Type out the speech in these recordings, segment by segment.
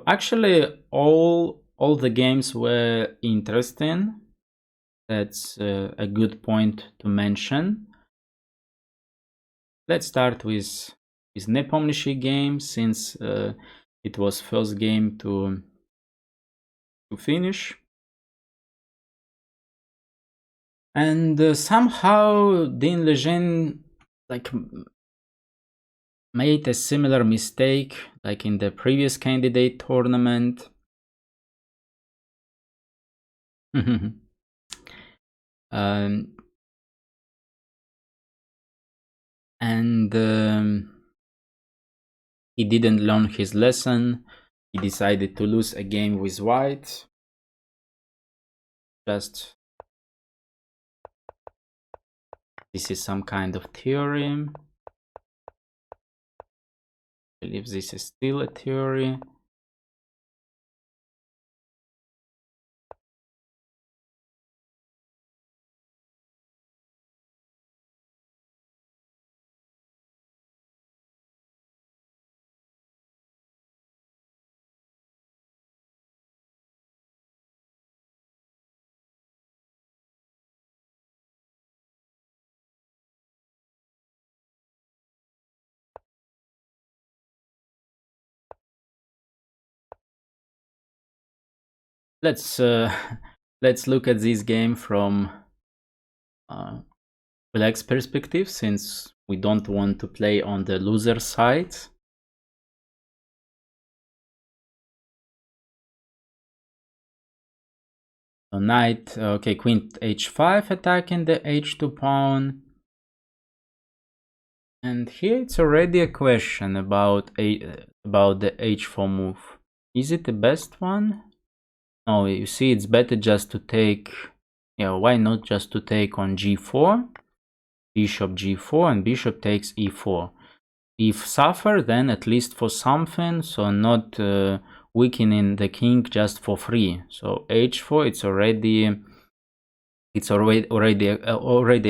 Actually, all the games were interesting. That's a good point to mention. Let's start with Nepo game, since it was first game to finish. And somehow Dean Lejeune made a similar mistake like in the previous candidate tournament. um, and he didn't learn his lesson. He decided to lose a game with white. Just this is some kind of theory. I believe this is still a theory. Let's let's look at this game from Black's perspective, since we don't want to play on the loser side. So knight, okay, queen h5 attacking the h2 pawn. And here it's already a question about the h4 move. Is it the best one? No, you see, it's better just to take, yeah, why not just to take on g4, bishop g4, and bishop takes e4. If suffer, then at least for something, so not weakening the king just for free. So h4, it's already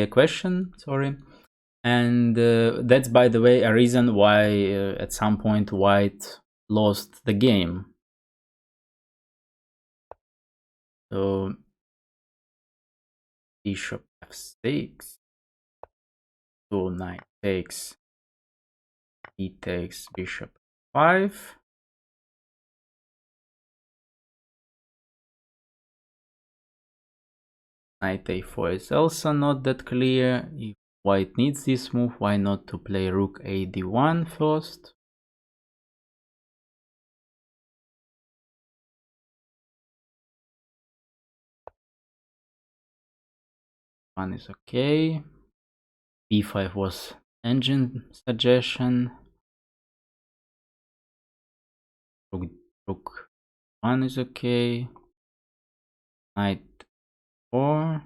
a question. Sorry, and that's, by the way, a reason why at some point white lost the game. So bishop f6, so knight takes, he takes bishop 5. Knight a4 is also not that clear. If white needs this move, why not to play rook a d1 first? One is okay. b5 was engine suggestion. Rook 1 is okay. Knight 4.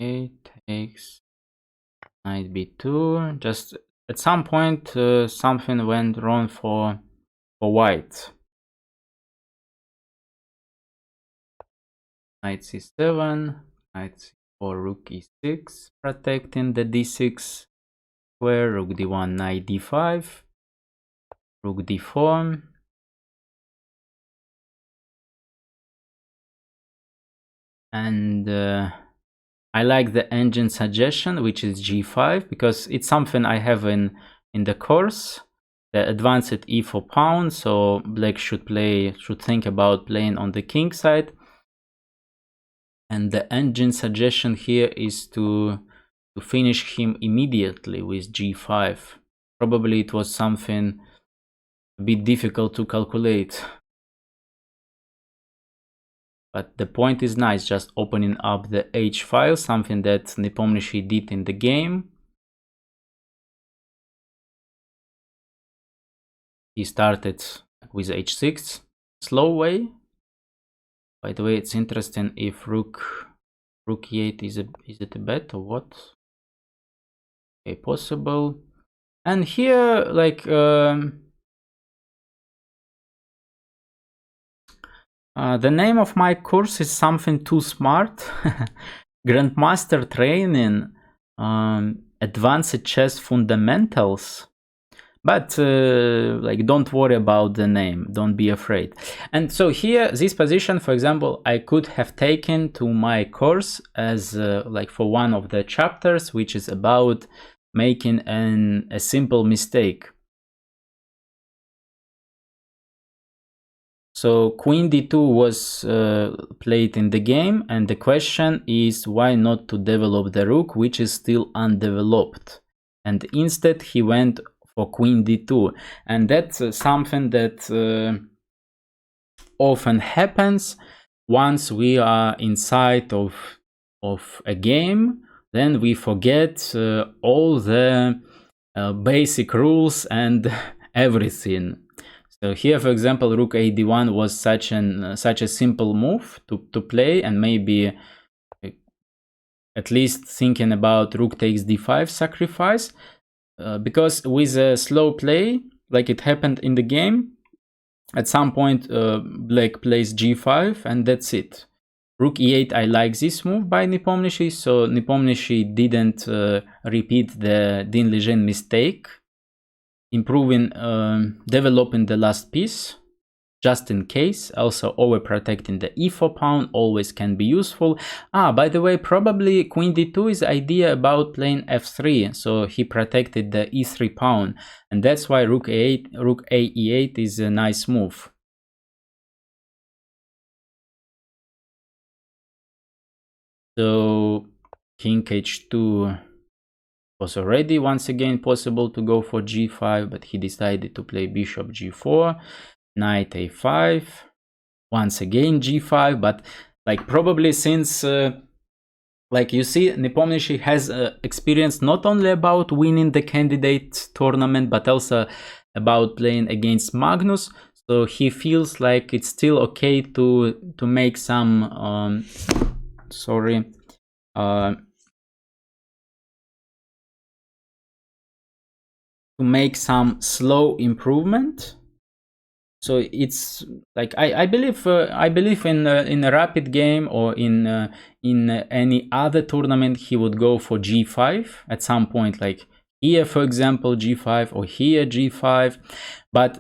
Okay, takes. Knight b2. Just at some point something went wrong for white. Knight c7. Knight c4, rook e6, protecting the d6 square. Rook d1, knight d5. Rook d4. And I like the engine suggestion, which is g5, because it's something I have in the course, the advanced e4 pawn. So black should think about playing on the king side. And the engine suggestion here is to finish him immediately with g5. Probably it was something a bit difficult to calculate. But the point is nice, just opening up the H file, something that Nepomniachtchi did in the game. He started with H6, slow way. By the way, it's interesting if rook e8 is it a bet or what? Okay, possible. And here, like the name of my course is something too smart. Grandmaster Training, Advanced Chess Fundamentals. But like, don't worry about the name, don't be afraid. And so here, this position, for example, I could have taken to my course as like for one of the chapters, which is about making a simple mistake. So queen d2 was played in the game, and the question is why not to develop the rook, which is still undeveloped. And instead he went for queen d2, and that's something that often happens once we are inside of a game. Then we forget all the basic rules and everything. So here, for example, rook a d1 was such a simple move to play, and maybe at least thinking about rook takes d5 sacrifice. Because with a slow play, like it happened in the game, at some point black plays g5 and that's it. Rook e8, I like this move by Nepomniachtchi, so Nepomniachtchi didn't repeat the Dean Lejeune mistake, improving, developing the last piece, just in case. Also overprotecting the e4 pawn always can be useful. By the way, probably queen d2 is idea about playing f3, so he protected the e3 pawn, and that's why rook a8, rook a e8 is a nice move. So king h2 was already once again possible to go for g5, but he decided to play bishop g4, knight a5, once again g5, but like probably since like you see, Nepomniachtchi has experience not only about winning the candidate tournament, but also about playing against Magnus, so he feels like it's still okay to make some to make some slow improvement. So it's like I believe in a rapid game or in any other tournament he would go for g5 at some point, like here for example g5 or here g5. But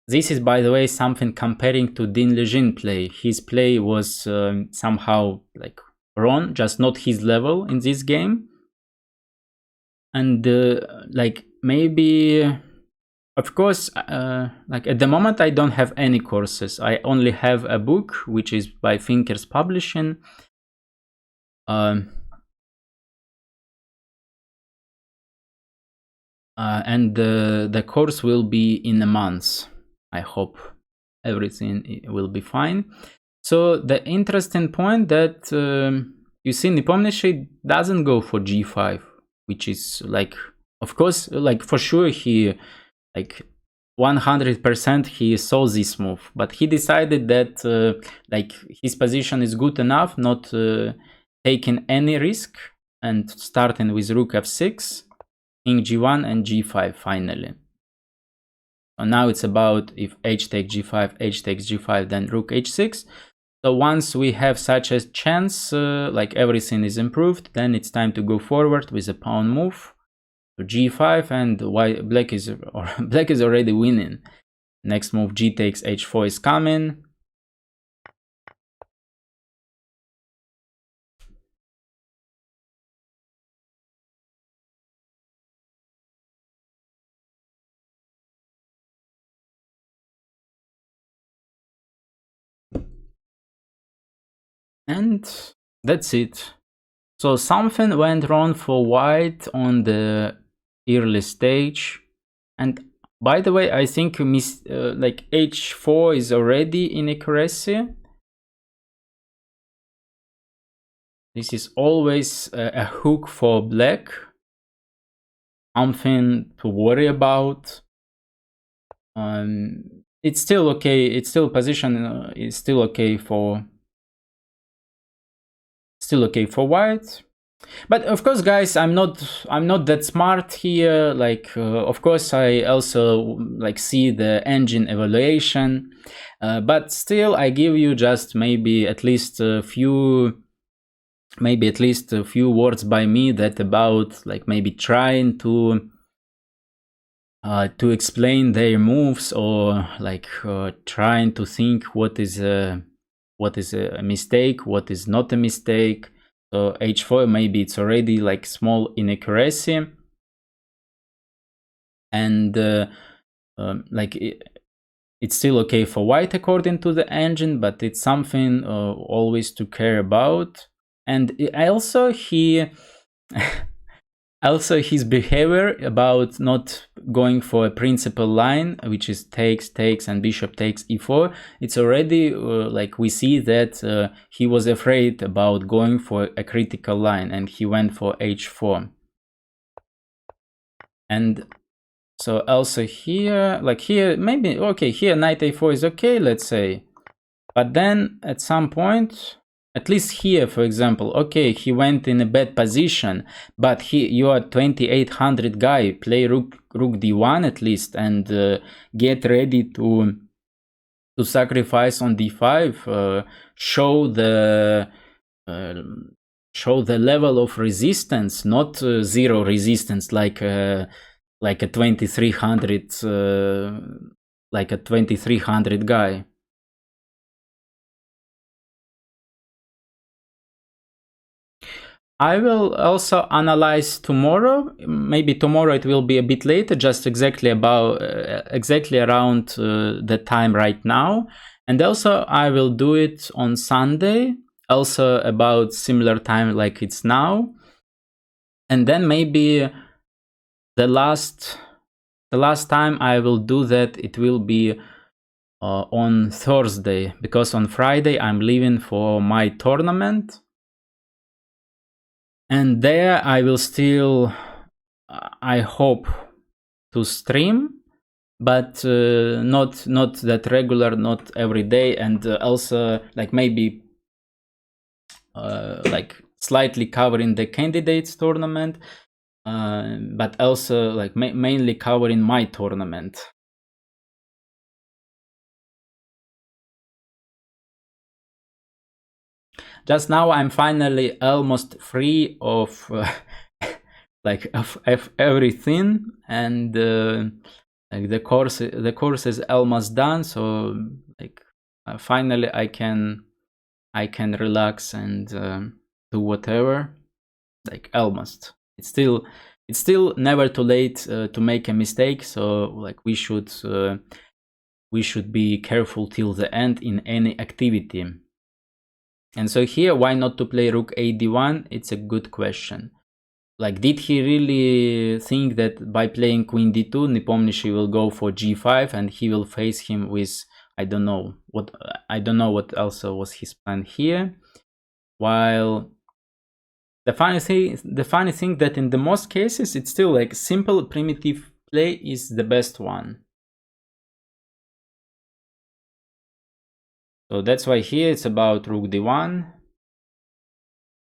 this is, by the way, something comparing to Dean Lejeune play. His play was somehow like wrong, just not his level in this game. And like maybe, of course, like at the moment I don't have any courses. I only have a book which is by Thinkers Publishing. And the course will be in a month. I hope everything will be fine. So the interesting point that you see, Nepomniachtchi doesn't go for g5, which is like, of course, like for sure he like 100% he saw this move, but he decided that like his position is good enough, not taking any risk, and starting with rook f6, king g1 and g5 finally. So now it's about if h takes g5, h takes g5, then rook h6. So once we have such a chance, like everything is improved, then it's time to go forward with a pawn move to g5, and black is already winning. Next move, g takes h4 is coming. And that's it. So something went wrong for white on the early stage. And by the way, I think like h4 is already in accuracy. This is always a hook for black. Something to worry about. It's still okay. It's still position is still okay for white. But of course, guys, I'm not that smart here. Like, of course, I also like see the engine evaluation, but still, I give you just maybe at least a few words by me that about like maybe trying to to explain their moves, or like trying to think what is a mistake, what is not a mistake. So h4, maybe it's already like small inaccuracy, and like it's still okay for white according to the engine, but it's something always to care about. And also also his behavior about not going for a principal line, which is takes and bishop takes e4. It's already like we see that he was afraid about going for a critical line, and he went for h4. And so also here, like here, maybe, okay, here knight a4 is okay, let's say. But then at some point, at least here, for example, okay, he went in a bad position, but you are 2800 guy, play rook d1 at least, and get ready to sacrifice on d5, show the level of resistance, not zero resistance like a 2300 guy. I will also analyze tomorrow. Maybe tomorrow it will be a bit later, just exactly around the time right now. And also I will do it on Sunday, also about similar time like it's now. And then maybe the last time I will do that, it will be on Thursday, because on Friday I'm leaving for my tournament. And there I will still, I hope, to stream, but not that regular, not every day, and also like maybe like slightly covering the candidates tournament, but also like mainly covering my tournament. Just now I'm finally almost free of like of everything, and like the course is almost done, so like finally I can relax and do whatever, like almost. It's still never too late to make a mistake, so like we should be careful till the end in any activity. And so here, why not to play rook a d1? It's a good question. Like, did he really think that by playing queen d2, Nepomniachtchi will go for g5 and he will face him with, I don't know what else was his plan here. While the funny thing that in the most cases, it's still like simple primitive play is the best one. So that's why here it's about rook d1.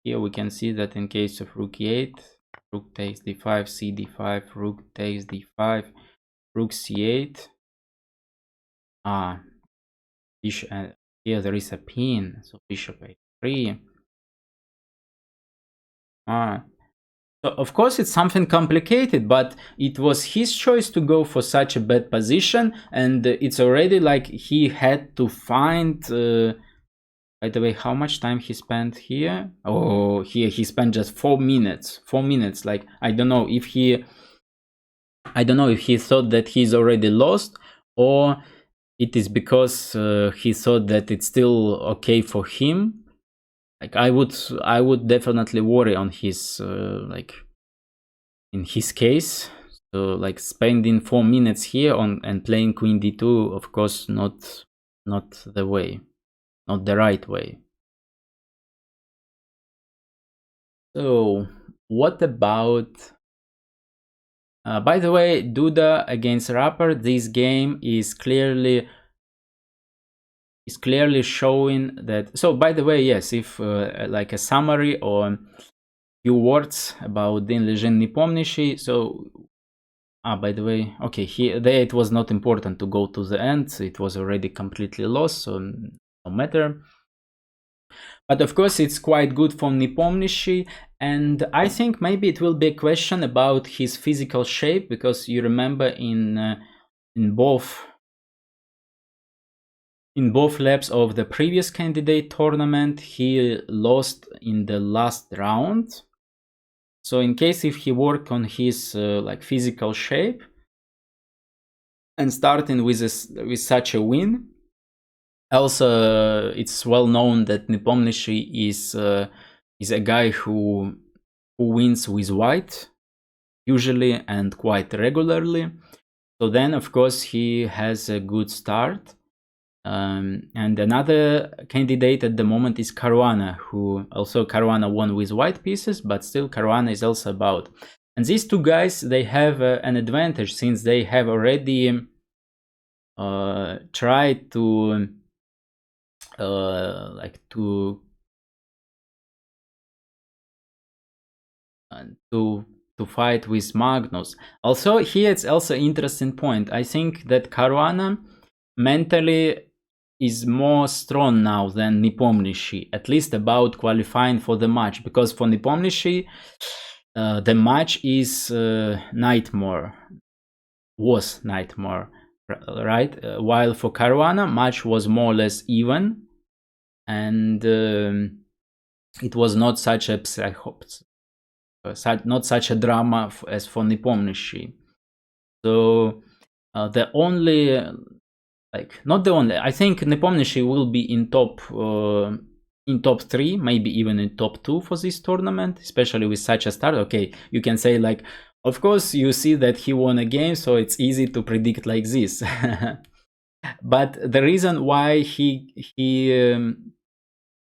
Here we can see that in case of rook e8, rook takes d5, c d5, rook takes d5, rook c8. Bishop, here there is a pin, so bishop a3. So of course it's something complicated, but it was his choice to go for such a bad position, and it's already like he had to find. By the way, how much time he spent here? Oh, here he spent just 4 minutes. 4 minutes. Like I don't know if he thought that he's already lost, or it is because he thought that it's still okay for him. Like I would definitely worry on his like in his case. So like spending 4 minutes here on and playing queen d2, of course not the way, not the right way. So what about by the way, Duda against Rapper, this game is clearly showing that. So by the way, yes, if like a summary or few words about Din Legend Nepomniachtchi. So by the way, okay, there it was not important to go to the end, it was already completely lost, so no matter. But of course, it's quite good for Nepomniachtchi, and I think maybe it will be a question about his physical shape, because you remember in both laps of the previous candidate tournament, he lost in the last round. So in case if he worked on his like physical shape and starting with such a win. Also, it's well known that Nepomniachtchi is a guy who wins with white usually and quite regularly. So then, of course, he has a good start. And another candidate at the moment is Caruana, who also Caruana won with white pieces, but still Caruana is also about. And these two guys, they have an advantage since they have already tried to like to fight with Magnus. Also, here it's also interesting point. I think that Caruana mentally is more strong now than Nepomniachtchi, at least about qualifying for the match, because for Nepomniachtchi the match is nightmare, right? While for Caruana, match was more or less even, and it was not such a not such a drama as for Nepomniachtchi. So the only, like, not the only, I think Nepomniachtchi will be in top 3, maybe even in top 2 for this tournament, especially with such a start. Okay, you can say, like, of course you see that he won a game, so it's easy to predict like this. But the reason why he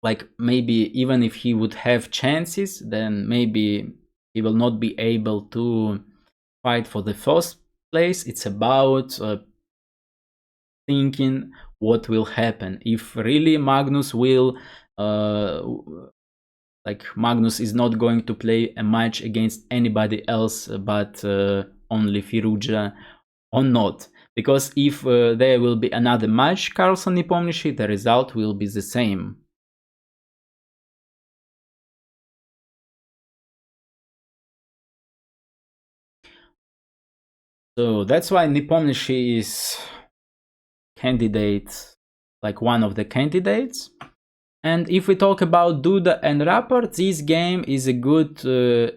like, maybe even if he would have chances, then maybe he will not be able to fight for the first place. It's about thinking what will happen if really Magnus will like, Magnus is not going to play a match against anybody else but only Firouzja, or not. Because if there will be another match, Carlsen Nepomniachtchi, the result will be the same. So that's why Nepomniachtchi is candidate, like one of the candidates. And if we talk about Duda and Rapport, this game is a good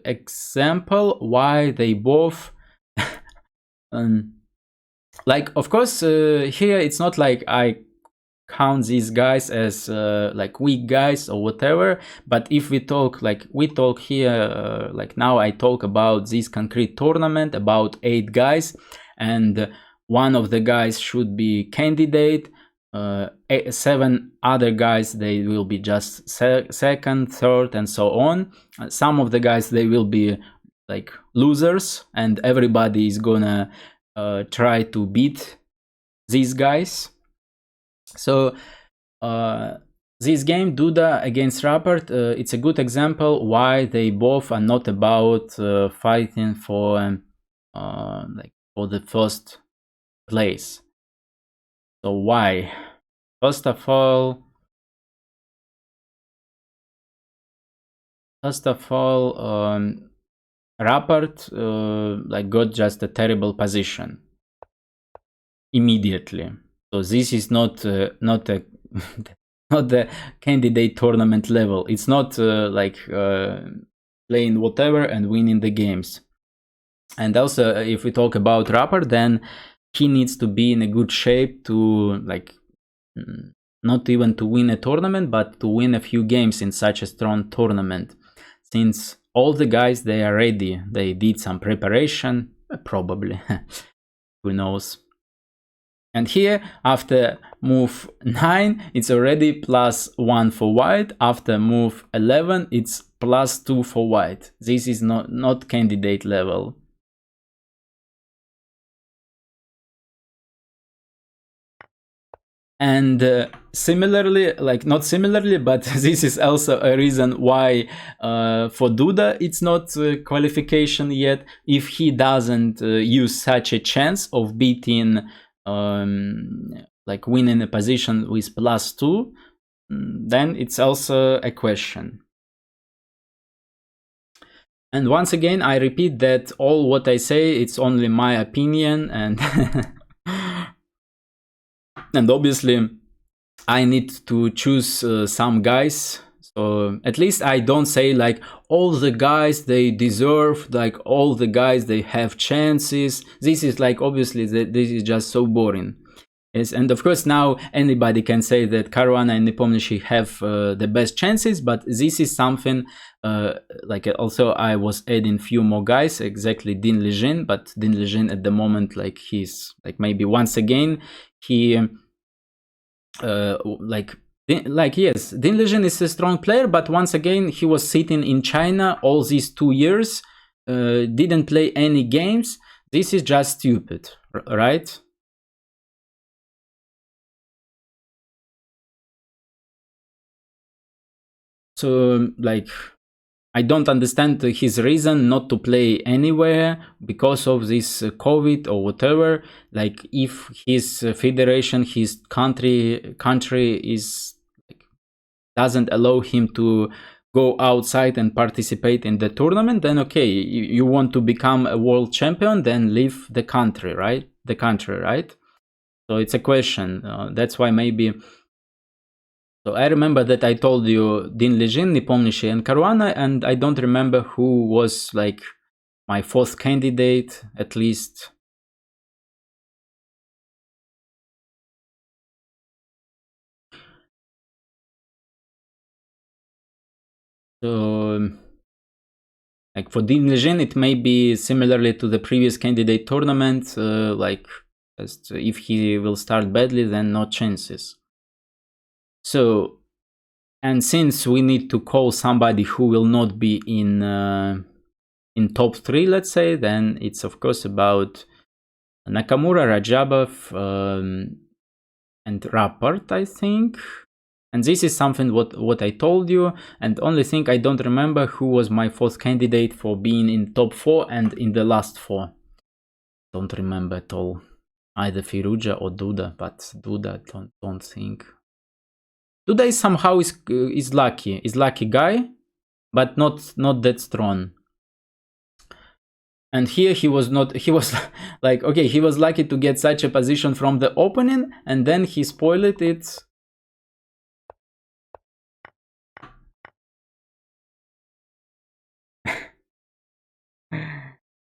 example why they both like, of course, here it's not like I count these guys as like weak guys or whatever, but if we talk, like we talk here, like now I talk about this concrete tournament, about 8 guys, and one of the guys should be candidate, 7 other guys, they will be just second, third, and so on. Some of the guys, they will be like losers, and everybody is gonna try to beat these guys. So this game, Duda against Rapport, it's a good example why they both are not about fighting for like for the first place. So why? First of all, Rapport like got just a terrible position immediately. So this is not not a not the candidate tournament level. It's not like playing whatever and winning the games. And also, if we talk about Rapport, then he needs to be in a good shape to, like, not even to win a tournament, but to win a few games in such a strong tournament. Since all the guys, they are ready, they did some preparation, probably, who knows. And here, after move 9, it's already +1 for white. After move 11, it's +2 for white. This is not candidate level. And similarly, like, not similarly, but this is also a reason why for Duda it's not qualification yet. If he doesn't use such a chance of beating like winning a position with +2, then it's also a question. And once again, I repeat that all what I say, it's only my opinion, and and obviously I need to choose some guys. So at least I don't say like all the guys they deserve, like all the guys they have chances. This is like obviously this is just so boring. Yes, and of course now anybody can say that Caruana and Nepo have the best chances, but this is something like also I was adding few more guys, exactly Din Lijin, but Din Lijin at the moment like he's like maybe once again he like yes, Din Lijin is a strong player, but once again he was sitting in China all these 2 years, didn't play any games. This is just stupid, right? So like I don't understand his reason not to play anywhere because of this COVID or whatever. Like if his federation, his country is like, doesn't allow him to go outside and participate in the tournament, then okay, you want to become a world champion, then leave the country, right? So it's a question. That's why maybe. So I remember that I told you Din Lijin, Nepo and Caruana, and I don't remember who was like my fourth candidate, at least. So, like for Din Lijin, it may be similarly to the previous candidate tournament, like if he will start badly, then no chances. So, and since we need to call somebody who will not be in top 3, let's say, then it's of course about Nakamura, Rajabov, and Rapport, I think. And this is something what I told you. And only thing I don't remember who was my fourth candidate for being in top 4 and in the last 4. Don't remember at all. Either Firuja or Duda, but Duda don't think. Duda is somehow is lucky guy, but not that strong. And here he was like, okay, he was lucky to get such a position from the opening, and then he spoiled it.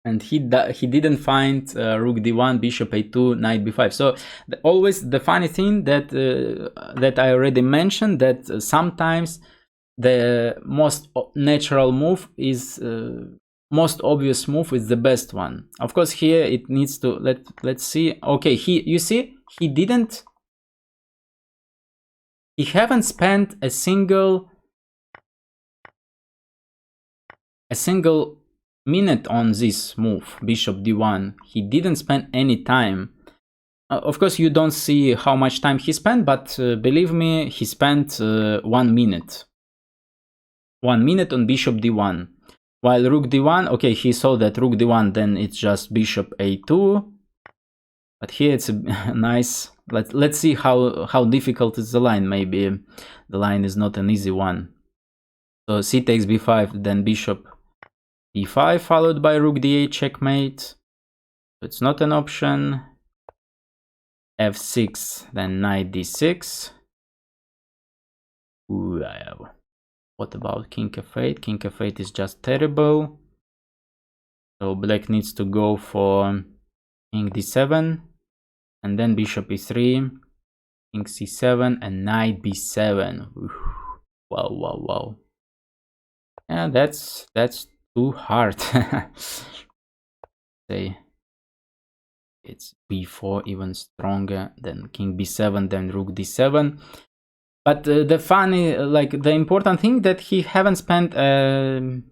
And he didn't find Rook D1, Bishop A2, Knight B5. So always the funny thing that I already mentioned, that sometimes the most natural move is most obvious move is the best one. Of course, here it needs to let's see. Okay, you see he haven't spent a single minute on this move, Bishop D1. He didn't spend any time. Of course, you don't see how much time he spent, but believe me, he spent 1 minute. 1 minute on Bishop D1. While Rook D1, okay, he saw that Rook D1, then it's just Bishop A2. But here it's a nice. Let's see how difficult is the line. Maybe the line is not an easy one. So C takes B5, then Bishop D5 followed by Rook D8 checkmate. So it's not an option. F6, then Knight D6. Ooh, what about King F8? King F8 is just terrible. So Black needs to go for King D7, and then Bishop E3, King C7, and Knight B7. Oof. Wow. Yeah, that's too hard. Say it's B4 even stronger than King B7, then Rook D7. But the funny, like the important thing that he haven't spent time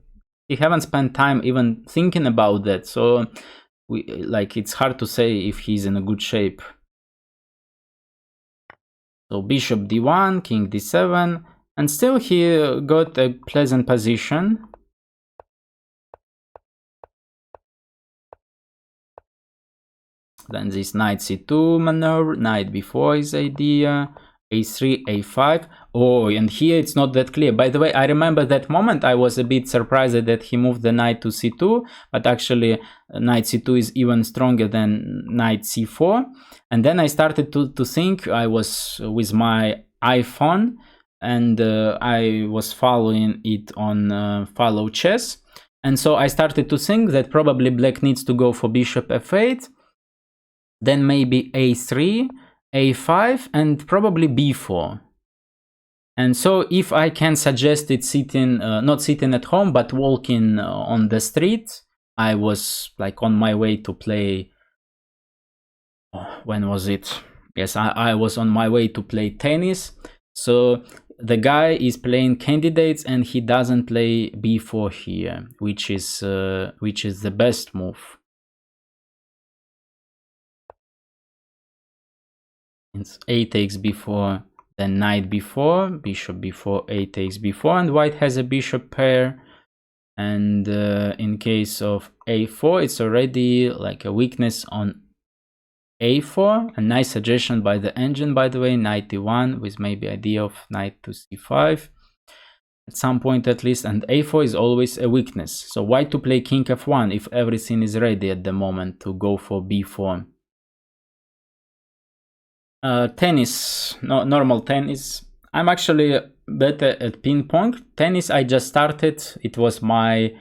even thinking about that. So it's hard to say if he's in a good shape. So Bishop D1, King D7, and still he got a pleasant position. Then this Knight C2 maneuver, Knight B4 is idea, A3, A5. Oh, and here it's not that clear. By the way, I remember that moment I was a bit surprised that he moved the knight to c2, but actually knight c2 is even stronger than knight c4. And then I started to think. I was with my iPhone and I was following it on Follow Chess. And so I started to think that probably black needs to go for bishop f8, then maybe a3, a5, and probably b4. And so if I can suggest it sitting, not sitting at home, but walking on the street, I was like on my way to play, when was it? Yes, I was on my way to play tennis. So the guy is playing candidates and he doesn't play b4 here, which is the best move. It's a takes b4, then knight b4, bishop b4, a takes b4, and white has a bishop pair. And in case of a4, it's already like a weakness on a4. A nice suggestion by the engine, by the way, knight d1, with maybe idea of knight to c5 at some point at least. And a4 is always a weakness. So why to play king f1 if everything is ready at the moment to go for b4? Tennis, no, normal tennis. I'm actually better at ping pong. Tennis, I just started. It was my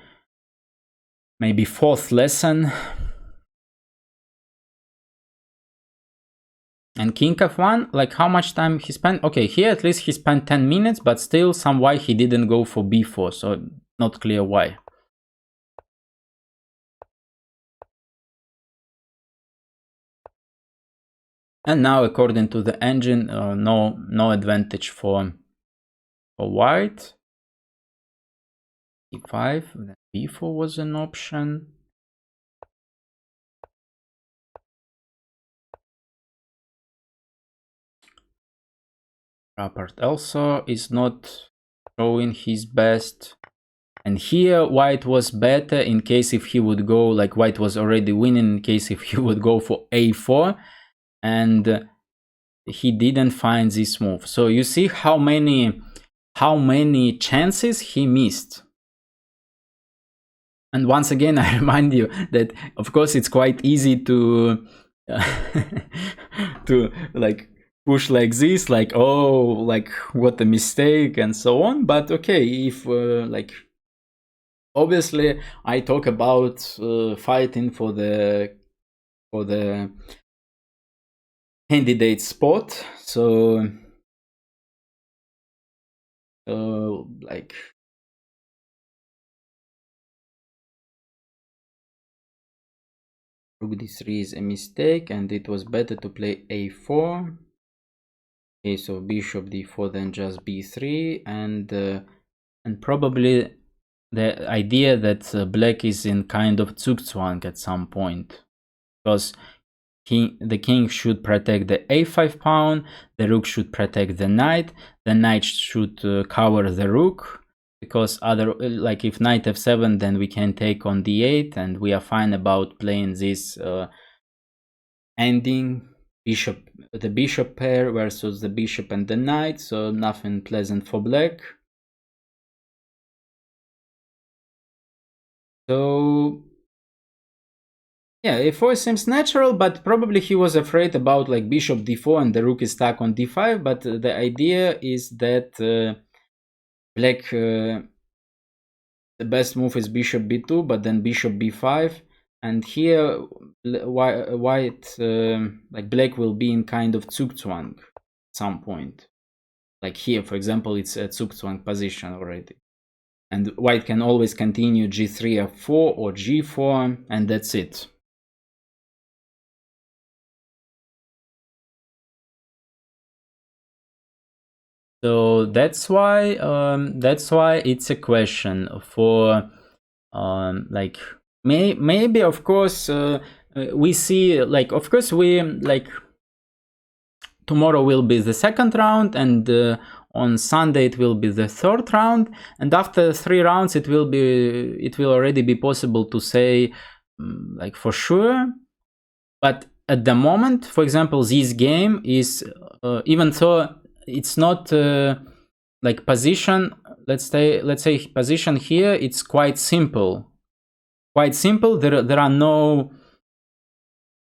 maybe 4th lesson. And king f1, like how much time he spent? Okay, here at least he spent 10 minutes, but still some why he didn't go for b4, so not clear why. And now, according to the engine, no advantage for white. e5, then b4 was an option. Rapport also is not showing his best. And here white was better in case if he would go, like white was already winning in case if he would go for a4. And he didn't find this move. So you see how many chances he missed. And once again, I remind you that of course it's quite easy to to like push like this, like, oh, like what a mistake and so on. But okay, if like obviously I talk about fighting for the candidate spot, so like rook d3 is a mistake, and it was better to play a4. Okay, so bishop d4, then just b3, and probably the idea that black is in kind of zugzwang at some point, because the king should protect the a5 pawn, the rook should protect the knight should cover the rook, because like if knight f7, then we can take on d8, and we are fine about playing this ending the bishop pair versus the bishop and the knight, so nothing pleasant for black. So yeah, a4 seems natural, but probably he was afraid about like bishop d4 and the rook is stuck on d5. But the idea is that black, the best move is bishop b2, but then bishop b5. And here, white, like black will be in kind of zugzwang at some point. Like here, for example, it's a zugzwang position already. And white can always continue g3, f4, or g4, and that's it. So that's why it's a question for like maybe of course we see, like, of course we like tomorrow will be the second round, and on Sunday it will be the third round, and after 3 rounds it will already be possible to say like for sure. But at the moment, for example, this game is even though it's not like position, let's say position here, it's quite simple. There are no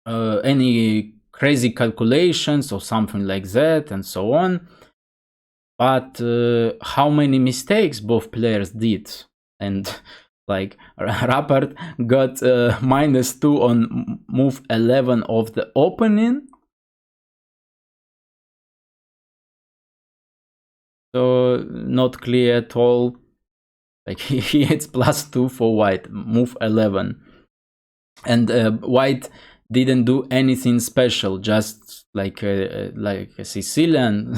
any crazy calculations or something like that and so on. But how many mistakes both players did, and like Rappert got -2 on move 11 of the opening. So not clear at all. Like he hits +2 for white, move 11. And white didn't do anything special, just like a Sicilian.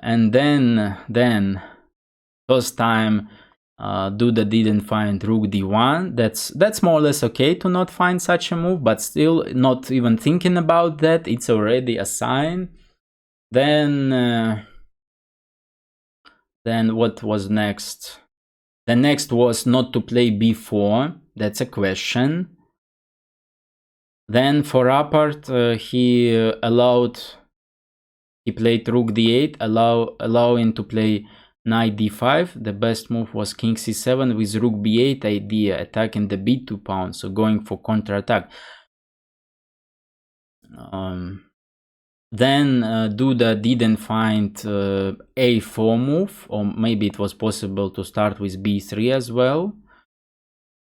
And then first time Duda didn't find Rook d1. That's more or less okay to not find such a move, but still not even thinking about that, it's already a sign. Then what was next? The next was not to play b4. That's a question. Then for Rappert, he played Rook d8, allowing to play Knight d5. The best move was King c7 with Rook b8 idea, attacking the b2 pawn, so going for counter-attack. Then Duda didn't find a4 move, or maybe it was possible to start with b3 as well.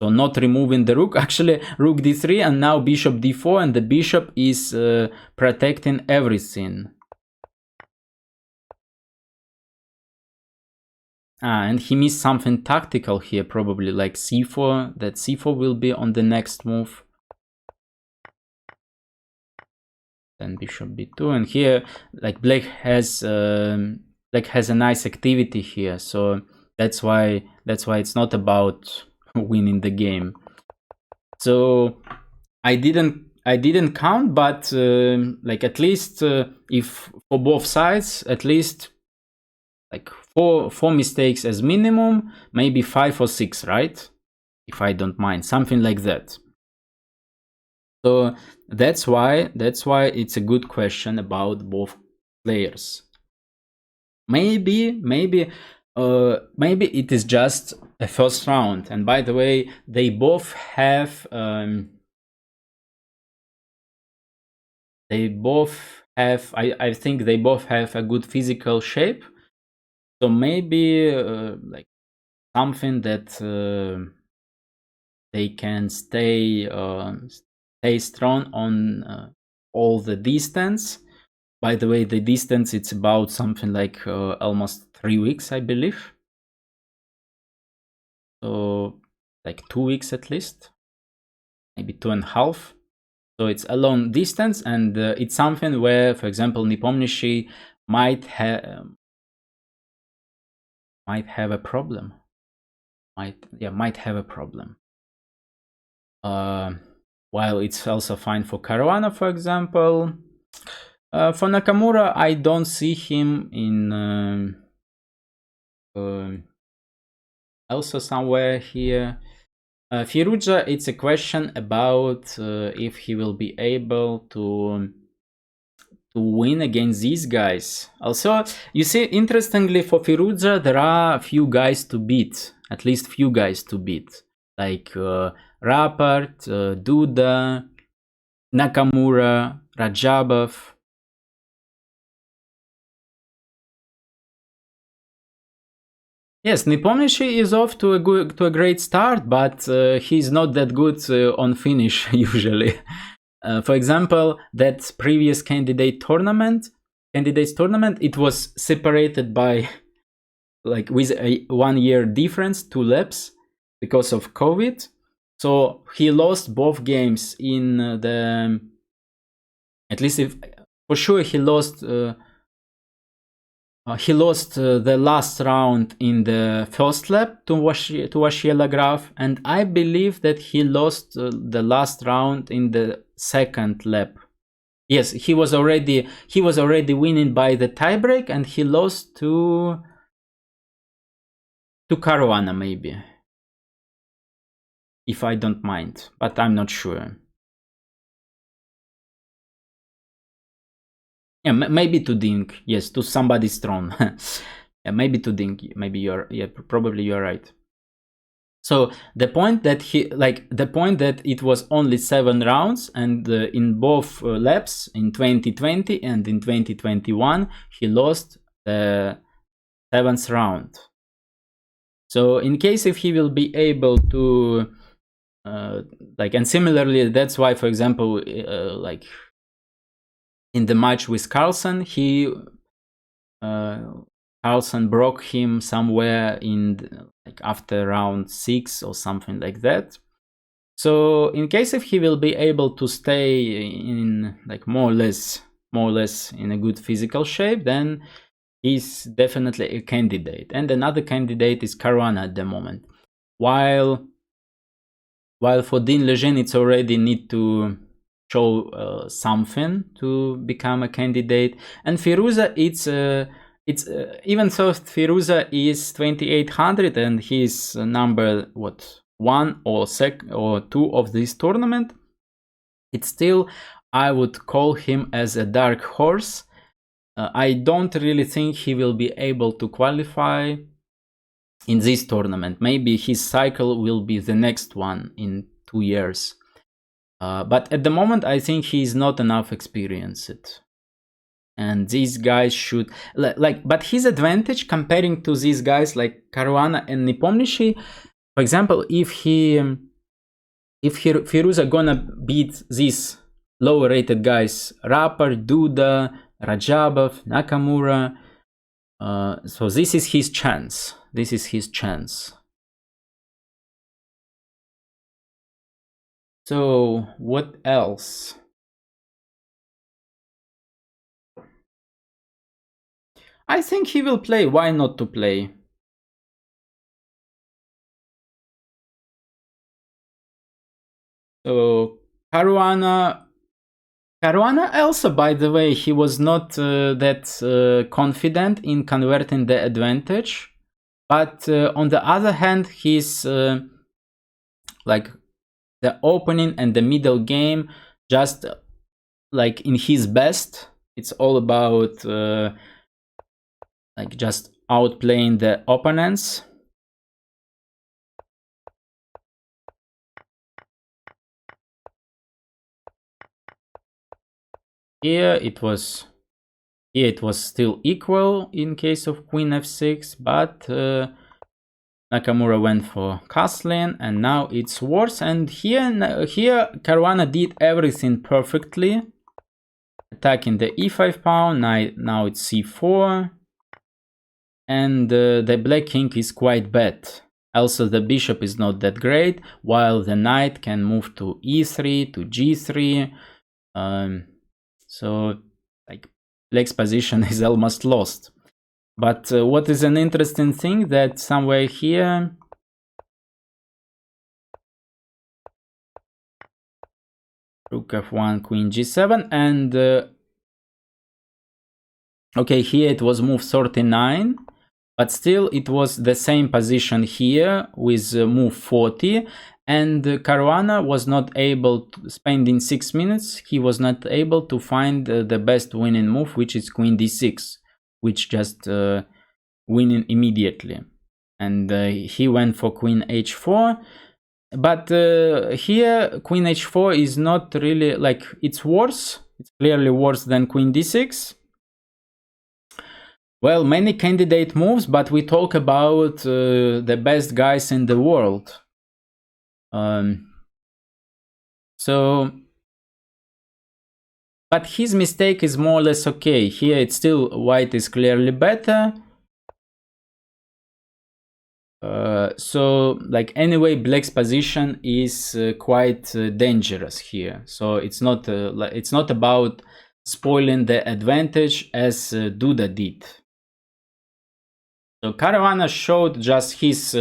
So not removing the rook, actually Rook d3 and now Bishop d4, and the bishop is protecting everything. And he missed something tactical here, probably like c4, that c4 will be on the next move. Then Bishop b2, and here like black has a nice activity here, so that's why it's not about winning the game. So I didn't count, but like at least if for both sides, at least like four mistakes as minimum, maybe 5 or 6, right? If I don't mind, something like that. So that's why it's a good question about both players. Maybe it is just a first round. And by the way, they both have I think they both have a good physical shape. So maybe like something that they can stay strong on all the distance. By the way, the distance, it's about something like almost 3 weeks, I believe. So like 2 weeks at least, maybe 2.5. So it's a long distance, and it's something where, for example, Nepomniachtchi might have a problem. Might have a problem. While it's also fine for Caruana, for example. For Nakamura, I don't see him in also somewhere here. Firuza, it's a question about if he will be able to win against these guys. Also, you see, interestingly, for Firuza, there are a few guys to beat, at least few guys to beat, like Rappert, Duda, Nakamura, Rajabov. Yes, Nepomniachtchi is off to a great start, but he's not that good on finish usually. For example, that previous candidates tournament, it was separated by like with a 1 year difference, 2 laps because of COVID. So he lost both games in the, at least if for sure he lost. He lost the last round in the first lap to Washiela Graf, and I believe that he lost the last round in the second lap. Yes, he was already winning by the tiebreak, and he lost to Caruana, maybe, if I don't mind, but I'm not sure. Yeah, maybe to Ding. Yes, to somebody's throne. Yeah, maybe to Ding. Maybe probably you're right. So the point that it was only 7 rounds, and in both laps in 2020 and in 2021 he lost the 7th round. So in case if he will be able to and similarly, that's why, for example, like in the match with Carlsen, Carlsen broke him somewhere after round 6 or something like that. So in case if he will be able to stay in more or less in a good physical shape, then he's definitely a candidate. And another candidate is Caruana at the moment. While for Dean Lejeune, it's already need to show something to become a candidate. And Firuza, it's even though Firuza is 2800 and he's number 1 or 2 of this tournament, it's still, I would call him as a dark horse. I don't really think he will be able to qualify in this tournament. Maybe his cycle will be the next one in 2 years. But at the moment, I think he's not enough experienced. And these guys should but his advantage comparing to these guys like Caruana and Nepomniachtchi, for example, if Firuza gonna beat these lower rated guys, Rapper, Duda, Rajabov, Nakamura, so this is his chance. This is his chance. So what else? I think he will play. Why not to play? So Caruana also, by the way, he was not that confident in converting the advantage. But on the other hand, he's like the opening and the middle game, just like in his best. It's all about just outplaying the opponents. Here it was still equal in case of Queen f6, but Nakamura went for castling, and now it's worse. And here Caruana did everything perfectly, attacking the e5 pawn. Now it's c4, and the black king is quite bad. Also, the bishop is not that great, while the knight can move to e3, to g3. So, black's position is almost lost. But what is an interesting thing, that somewhere here Rook f1, Queen g7, and okay, here it was move 39, but still it was the same position here with move 40, and Caruana was not able to spend in 6 minutes. He was not able to find the best winning move, which is Queen d6, which just winning immediately. And he went for Queen h4. But here Queen h4 is not really it's worse. It's clearly worse than Queen d6. Well, many candidate moves, but we talk about the best guys in the world. So, but his mistake is more or less okay. Here it's still white is clearly better. So anyway, black's position is quite dangerous here. So it's not about spoiling the advantage as Duda did. So Caruana showed just his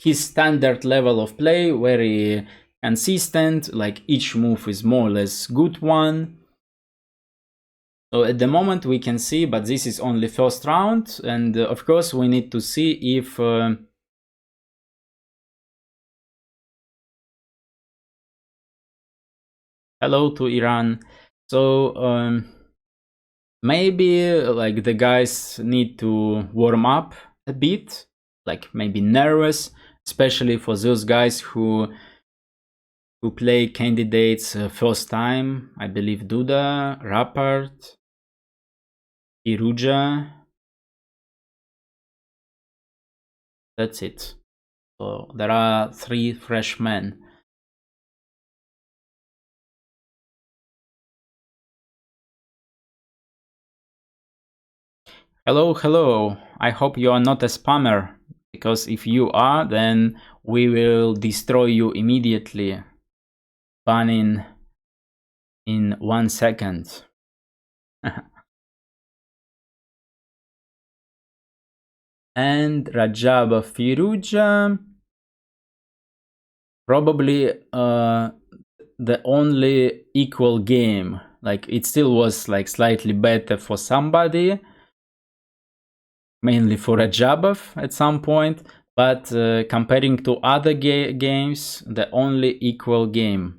his standard level of play, very consistent. Each move is more or less good one. So at the moment we can see, but this is only first round, and of course we need to see if hello to Iran. So maybe like the guys need to warm up a bit, like maybe nervous, especially for those guys who play candidates first time. I believe Duda, Rappart, Iruja. That's it. So there are 3 freshmen. Hello, hello. I hope you are not a spammer, because if you are, then we will destroy you immediately. Banning in 1 second. And Rajaba Firuja, probably the only equal game. Like it still was like slightly better for somebody, mainly for Rajabov at some point, but comparing to other games, the only equal game.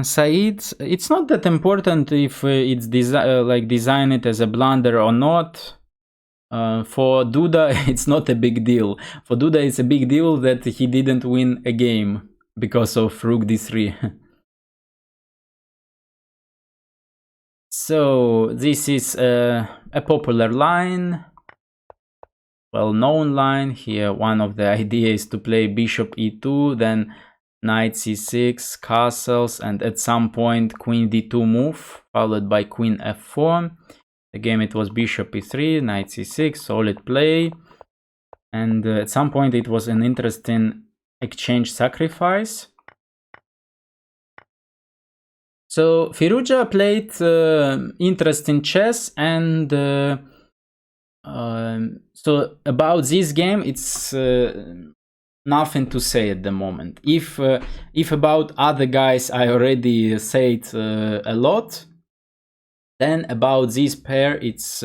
Said, it's not that important if it's like designed as a blunder or not. For Duda, it's not a big deal. For Duda, it's a big deal that he didn't win a game because of Rook d3. So this is a popular line, well-known line. Here, one of the ideas is to play bishop e2, then knight c6, castles, and at some point queen d2 move, followed by queen f4. The game it was bishop e3, knight c6, solid play. And at some point it was an interesting exchange sacrifice. So Firuja played interesting chess, and so about this game, it's nothing to say at the moment. If about other guys I already said a lot, then about this pair it's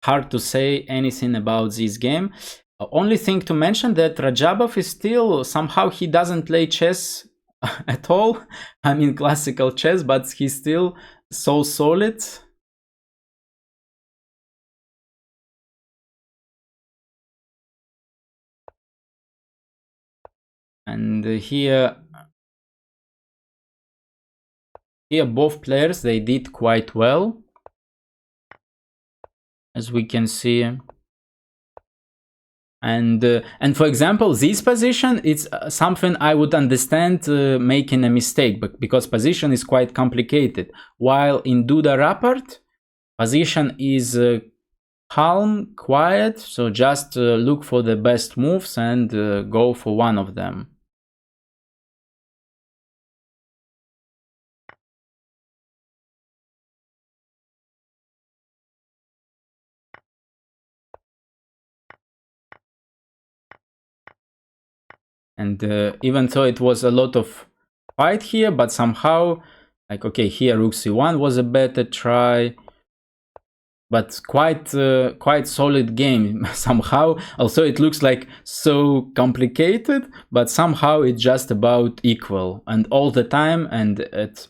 hard to say anything about this game. Only thing to mention that Rajabov is still somehow he doesn't play chess at all. I mean classical chess, but he's still so solid. And here both players, they did quite well, as we can see. And for example, this position, it's something I would understand making a mistake, but because position is quite complicated. While in Duda Rapport, position is calm, quiet, so just look for the best moves and go for one of them. And even though it was a lot of fight here, but somehow, like, okay, here Rook c1 was a better try, but quite solid game somehow. Also, it looks like so complicated, but somehow it's just about equal, and all the time, and it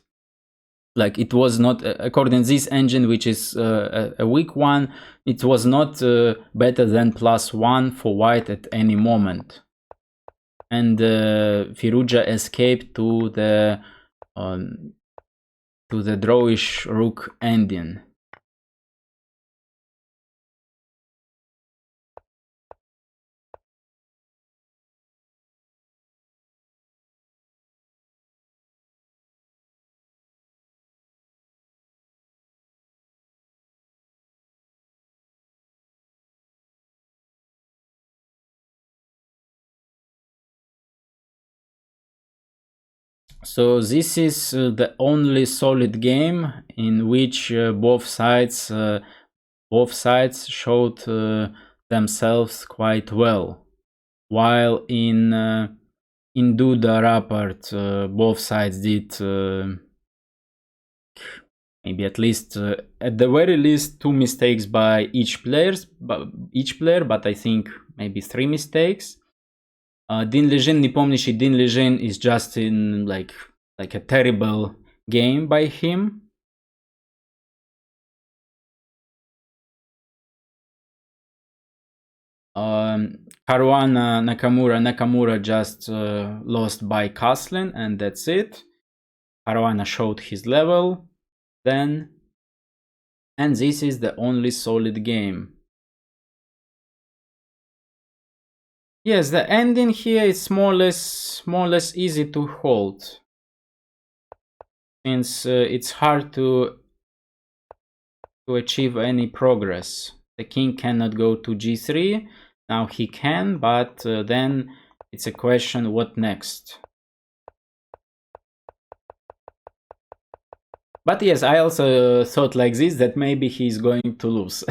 was not, according to this engine, which is a weak one, it was not better than +1 for white at any moment. And Firuja escaped to the Drawish Rook ending. So this is the only solid game in which both sides showed themselves quite well. while in Duda Rapport, both sides did maybe at least at the very least 2 mistakes by each player, but I think maybe 3 mistakes. Din Lejin, не помнишь, Din Lejin is just in like a terrible game by him. Caruana Nakamura just lost by castling, and that's it. Caruana showed his level then, and this is the only solid game. Yes, the ending here is more or less easy to hold, since it's hard to achieve any progress. The king cannot go to g3. Now he can, but then it's a question what next. But yes, I also thought like this, that maybe he's going to lose.